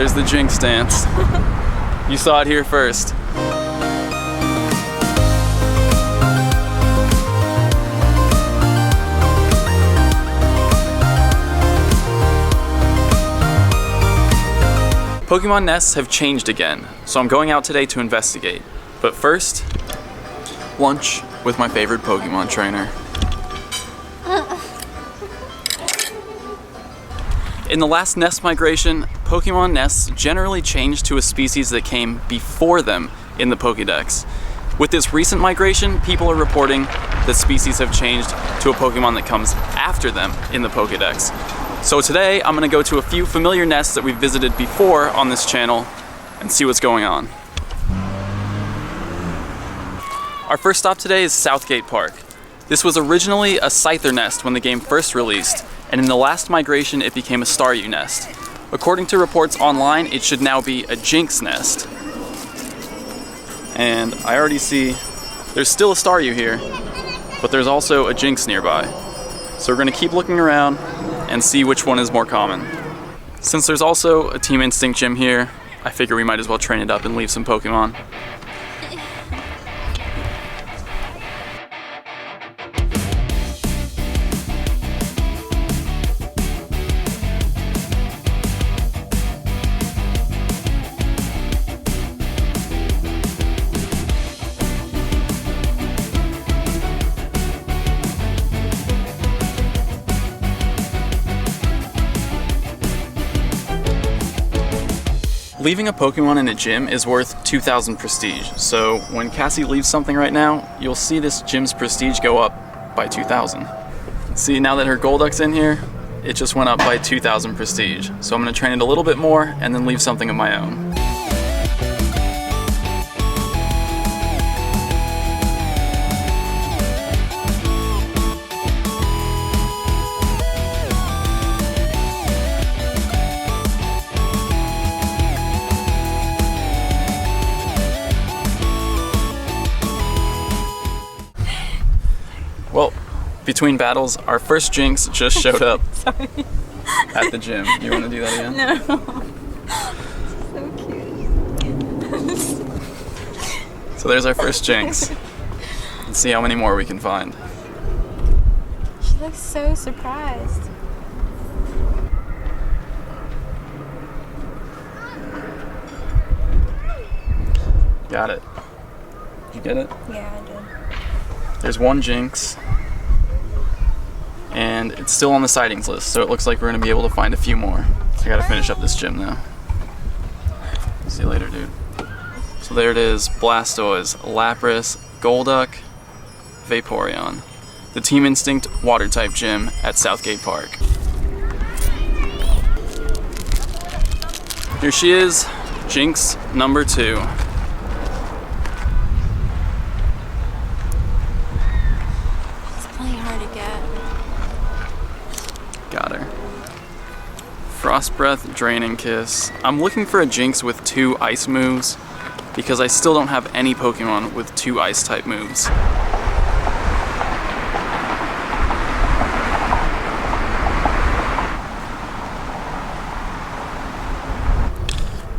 There's the Jinx dance. You saw it here first. Pokemon nests have changed again, so I'm going out today to investigate. But first, lunch with my favorite Pokemon trainer. In the last nest migration, Pokemon nests generally changed to a species that came before them in the Pokédex. With this recent migration, people are reporting that species have changed to a Pokemon that comes after them in the Pokédex. So today, I'm gonna go to a few familiar nests that we've visited before on this channel and see what's going on. Our first stop today is Southgate Park. This was originally a Scyther nest when the game first released, and in the last migration it became a Staryu nest. According to reports online, it should now be a Jinx nest. And I already see there's still a Staryu here, but there's also a Jinx nearby. So we're gonna keep looking around and see which one is more common. Since there's also a Team Instinct gym here, I figure we might as well train it up and leave some Pokemon. Leaving a Pokemon in a gym is worth 2,000 prestige, so when Cassie leaves something right now, you'll see this gym's prestige go up by 2,000. See, now that her Golduck's in here, it just went up by 2,000 prestige. So I'm gonna train it a little bit more and then leave something of my own. Well, between battles, our first Jinx just showed up at the gym. You want to do that again? No. So cute. So there's our first Jinx. Let's see how many more we can find. She looks so surprised. Got it. Did you get it? Yeah, I did. There's one Jinx, and it's still on the sightings list, so it looks like we're gonna be able to find a few more. I gotta finish up this gym now. See you later, dude. So there it is, Blastoise, Lapras, Golduck, Vaporeon. The Team Instinct Water-type gym at Southgate Park. Here she is, Jinx number 2. Got her. Frost Breath, Draining Kiss. I'm looking for a Jinx with 2 ice moves because I still don't have any Pokemon with 2 ice type moves.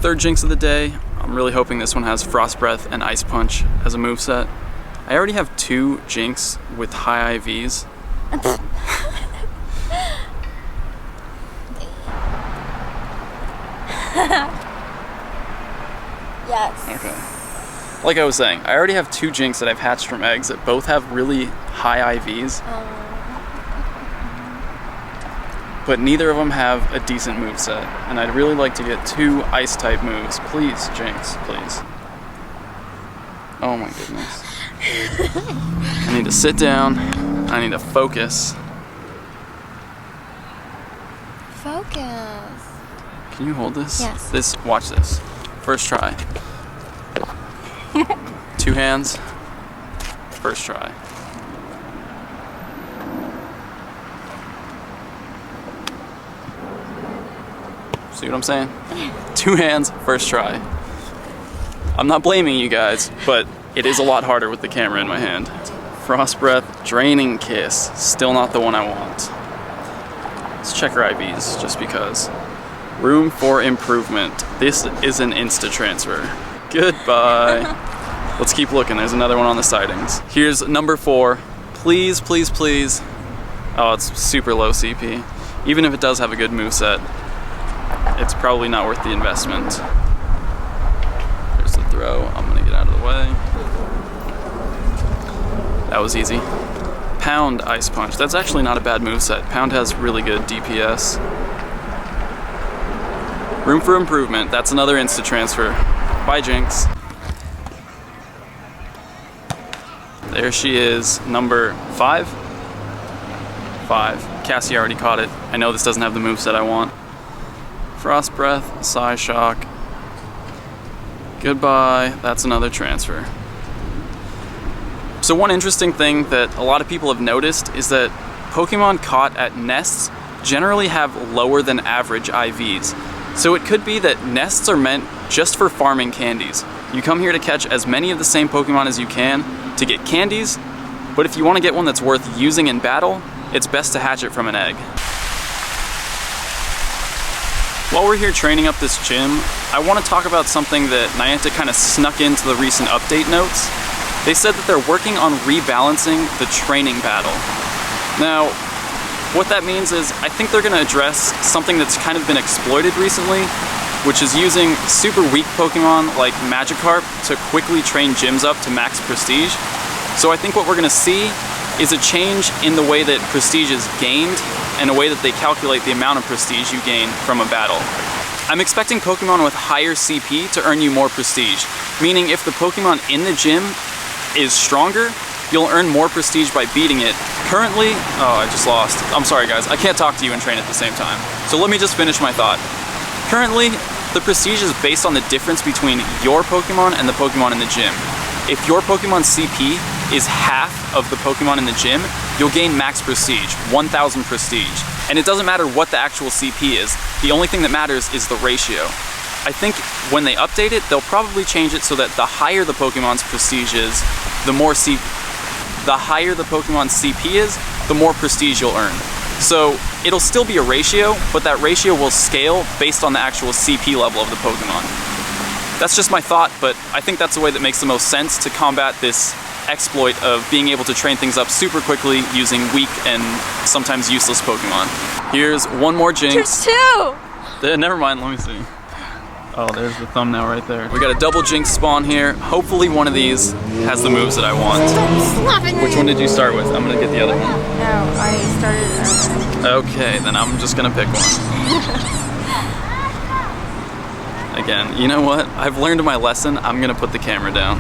Third Jinx of the day. I'm really hoping this one has Frost Breath and Ice Punch as a moveset. I already have 2 Jinx with high IVs. Yes. Okay. Like I was saying, I already have 2 Jinx that I've hatched from eggs that both have really high IVs. But neither of them have a decent moveset. And I'd really like to get 2 ice type moves. Please, Jinx, please. Oh my goodness. I need to sit down. I need to focus. Focus. Can you hold this? Yes. Watch this. First try. 2 hands. First try. See what I'm saying? 2 hands, first try. I'm not blaming you guys, but it is a lot harder with the camera in my hand. Frost Breath, Draining Kiss. Still not the one I want. Let's check her IVs, just because. Room for improvement. This is an insta transfer. Goodbye. Let's keep looking. There's another one on the sightings. Here's number 4. Please, please, please. Oh, it's super low CP. Even if it does have a good moveset, it's probably not worth the investment. There's the throw. I'm gonna get out of the way. That was easy. Pound Ice Punch. That's actually not a bad moveset. Pound has really good DPS. Room for improvement. That's another insta transfer. Bye, Jinx. There she is, number 5? 5. Cassie already caught it. I know this doesn't have the moveset I want. Frost Breath, Psyshock. Goodbye. That's another transfer. So one interesting thing that a lot of people have noticed is that Pokemon caught at nests generally have lower than average IVs. So it could be that nests are meant just for farming candies. You come here to catch as many of the same Pokemon as you can to get candies, but if you want to get one that's worth using in battle, it's best to hatch it from an egg. While we're here training up this gym, I want to talk about something that Niantic kind of snuck into the recent update notes. They said that they're working on rebalancing the training battle. Now, what that means is I think they're going to address something that's kind of been exploited recently, which is using super weak Pokemon like Magikarp to quickly train gyms up to max prestige. So I think what we're going to see is a change in the way that prestige is gained and a way that they calculate the amount of prestige you gain from a battle. I'm expecting Pokemon with higher CP to earn you more prestige, meaning if the Pokemon in the gym is stronger, you'll earn more prestige by beating it. Currently, oh, I just lost. I'm sorry guys, I can't talk to you and train at the same time. So let me just finish my thought. Currently, the prestige is based on the difference between your Pokemon and the Pokemon in the gym. If your Pokemon's CP is half of the Pokemon in the gym, you'll gain max prestige, 1000 prestige. And it doesn't matter what the actual CP is, the only thing that matters is the ratio. I think when they update it, they'll probably change it so that the higher the Pokemon's prestige is, the higher the Pokemon's CP is, the more prestige you'll earn. So it'll still be a ratio, but that ratio will scale based on the actual CP level of the Pokemon. That's just my thought, but I think that's the way that makes the most sense to combat this exploit of being able to train things up super quickly using weak and sometimes useless Pokemon. Here's one more Jinx. There's 2! Never mind, let me see. Oh, there's the thumbnail right there. We got a double Jinx spawn here. Hopefully one of these has the moves that I want. Which one did you start with? I'm gonna get the other one. No, I started... Okay, then I'm just gonna pick one. Again, you know what? I've learned my lesson. I'm gonna put the camera down.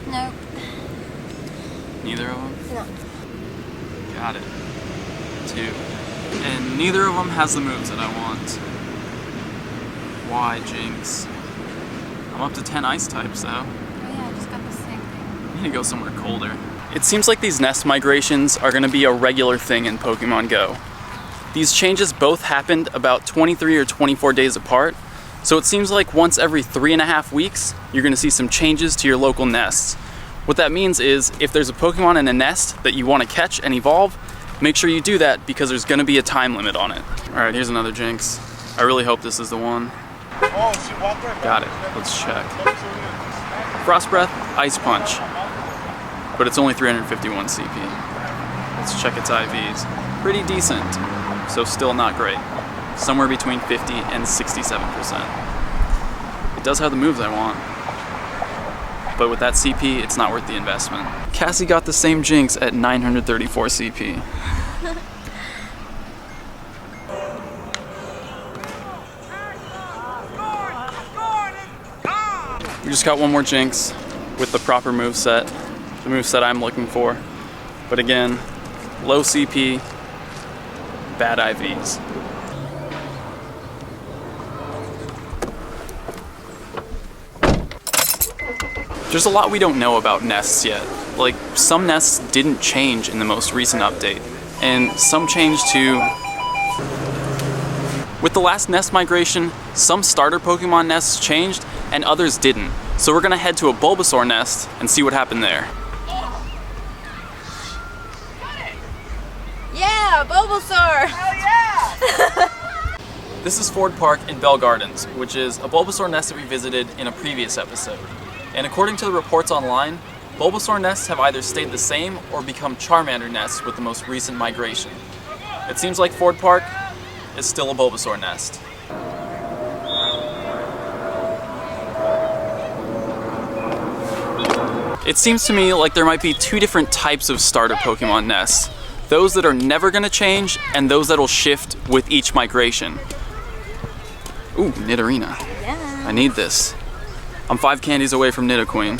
Nope. Neither of them? No. Got it. 2. And neither of them has the moves that I want. Why, Jinx? I'm up to 10 ice types, though. Oh yeah, I just got the same thing. I need to go somewhere colder. It seems like these nest migrations are going to be a regular thing in Pokemon Go. These changes both happened about 23 or 24 days apart, so it seems like once every 3.5 weeks, you're going to see some changes to your local nests. What that means is, if there's a Pokemon in a nest that you want to catch and evolve, make sure you do that because there's going to be a time limit on it. Alright, here's another Jinx. I really hope this is the one. Got it. Let's check. Frost Breath, Ice Punch. But it's only 351 CP. Let's check its IVs. Pretty decent, so still not great. Somewhere between 50 and 67%. It does have the moves I want. But with that CP, it's not worth the investment. Cassie got the same Jinx at 934 CP. We just got one more Jinx with the proper moveset, the moveset I'm looking for. But again, low CP, bad IVs. There's a lot we don't know about nests yet. Like, some nests didn't change in the most recent update, and some changed too. With the last nest migration, some starter Pokemon nests changed, and others didn't. So we're gonna head to a Bulbasaur nest and see what happened there. Yeah! yeah, Bulbasaur! This is Ford Park in Bell Gardens, which is a Bulbasaur nest that we visited in a previous episode. And according to the reports online, Bulbasaur nests have either stayed the same or become Charmander nests with the most recent migration. It seems like Ford Park is still a Bulbasaur nest. It seems to me like there might be two different types of starter Pokemon nests. Those that are never going to change, and those that will shift with each migration. Ooh, Nidorina. Yeah. I need this. I'm 5 candies away from Nidoqueen.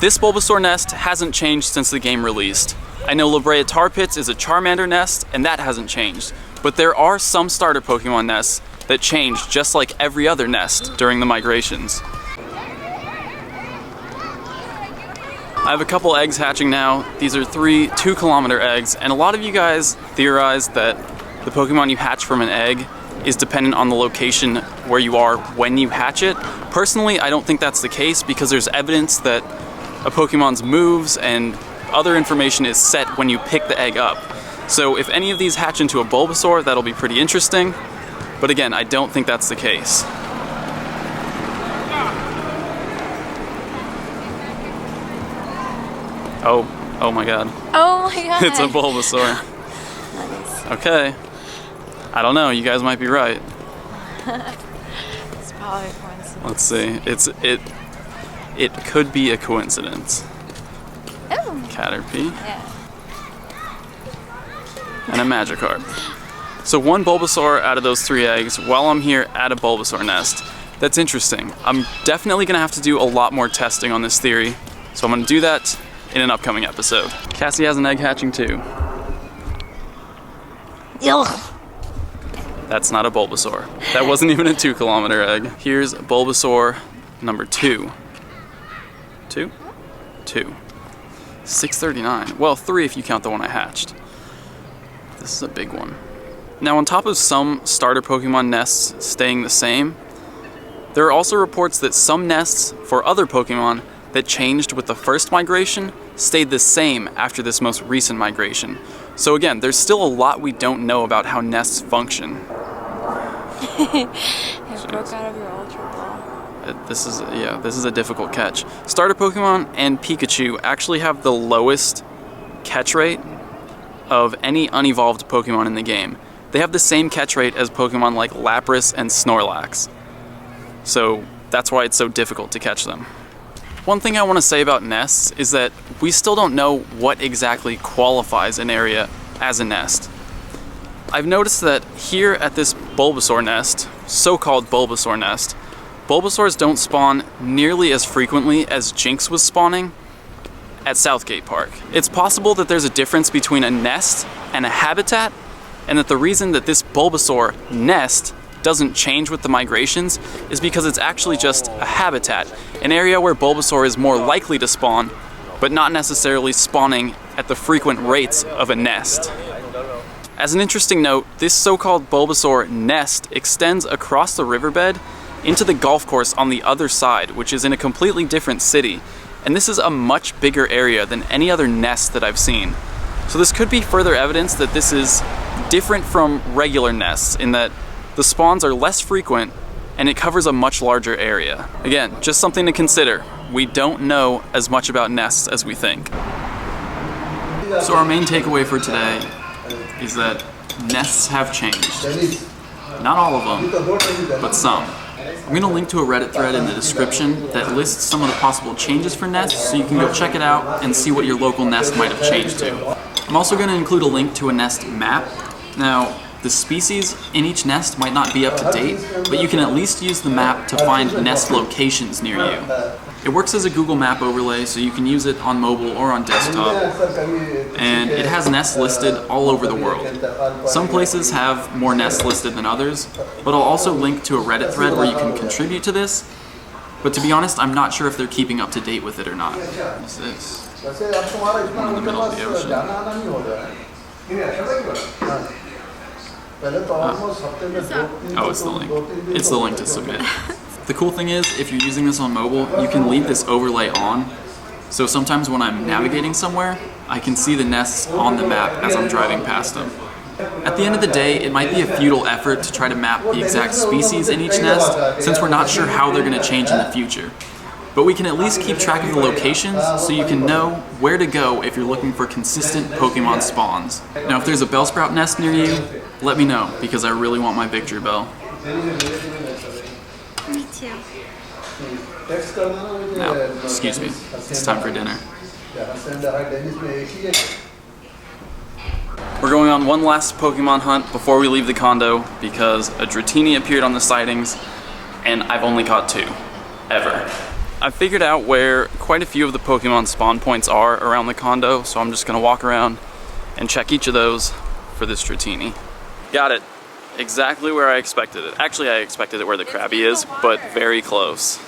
This Bulbasaur nest hasn't changed since the game released. I know La Brea Tar Pits is a Charmander nest, and that hasn't changed. But there are some starter Pokemon nests that change just like every other nest during the migrations. I have a couple eggs hatching now. These are 3 2-kilometer eggs, and a lot of you guys theorize that the Pokemon you hatch from an egg is dependent on the location where you are when you hatch it. Personally, I don't think that's the case because there's evidence that a Pokemon's moves and other information is set when you pick the egg up. So if any of these hatch into a Bulbasaur, that'll be pretty interesting. But again, I don't think that's the case. Oh my god. Oh my god. It's a Bulbasaur. Nice. Okay. I don't know, you guys might be right. It's probably a coincidence. Let's see. It could be a coincidence. Oh. Caterpie. Yeah. And a Magikarp. So 1 Bulbasaur out of those 3 eggs while I'm here at a Bulbasaur nest. That's interesting. I'm definitely gonna have to do a lot more testing on this theory. So I'm gonna do that in an upcoming episode. Cassie has an egg hatching too. Ugh. That's not a Bulbasaur. That wasn't even a 2-kilometer egg. Here's Bulbasaur number 2. 2? 2. 639. Well, 3 if you count the one I hatched. This is a big one. Now, on top of some starter Pokemon nests staying the same, there are also reports that some nests for other Pokemon that changed with the first migration stayed the same after this most recent migration. So again, there's still a lot we don't know about how nests function. It broke out of your Ultra Ball. This is a difficult catch. Starter Pokemon and Pikachu actually have the lowest catch rate of any unevolved Pokemon in the game. They have the same catch rate as Pokemon like Lapras and Snorlax. So that's why it's so difficult to catch them. One thing I want to say about nests is that we still don't know what exactly qualifies an area as a nest. I've noticed that here at this Bulbasaur nest, so-called Bulbasaur nest, Bulbasaurs don't spawn nearly as frequently as Jinx was spawning at Southgate Park. It's possible that there's a difference between a nest and a habitat, and that the reason that this Bulbasaur nest doesn't change with the migrations is because it's actually just a habitat, an area where Bulbasaur is more likely to spawn, but not necessarily spawning at the frequent rates of a nest. As an interesting note, this so-called Bulbasaur nest extends across the riverbed into the golf course on the other side, which is in a completely different city, and this is a much bigger area than any other nest that I've seen. So this could be further evidence that this is different from regular nests in that the spawns are less frequent and it covers a much larger area. Again, just something to consider. We don't know as much about nests as we think. So our main takeaway for today is that nests have changed. Not all of them, but some. I'm going to link to a Reddit thread in the description that lists some of the possible changes for nests, so you can go check it out and see what your local nest might have changed to. I'm also going to include a link to a nest map. Now, the species in each nest might not be up to date, but you can at least use the map to find nest locations near you. It works as a Google Map overlay, so you can use it on mobile or on desktop, and it has nests listed all over the world. Some places have more nests listed than others, but I'll also link to a Reddit thread where you can contribute to this, but to be honest, I'm not sure if they're keeping up to date with it or not. What is this? One in the middle of the ocean. Oh, it's the link. It's the link to submit. The cool thing is, if you're using this on mobile, you can leave this overlay on. So sometimes when I'm navigating somewhere, I can see the nests on the map as I'm driving past them. At the end of the day, it might be a futile effort to try to map the exact species in each nest, since we're not sure how they're going to change in the future. But we can at least keep track of the locations so you can know where to go if you're looking for consistent Pokemon spawns. Now if there's a Bellsprout nest near you, let me know, because I really want my Victory Bell. Me too. Now, excuse me, it's time for dinner. We're going on one last Pokemon hunt before we leave the condo because a Dratini appeared on the sightings and I've only caught 2, ever. I've figured out where quite a few of the Pokemon spawn points are around the condo, so I'm just gonna walk around and check each of those for this Dratini. Got it. Exactly where I expected it. Actually, I expected it where the Krabby is, but very close.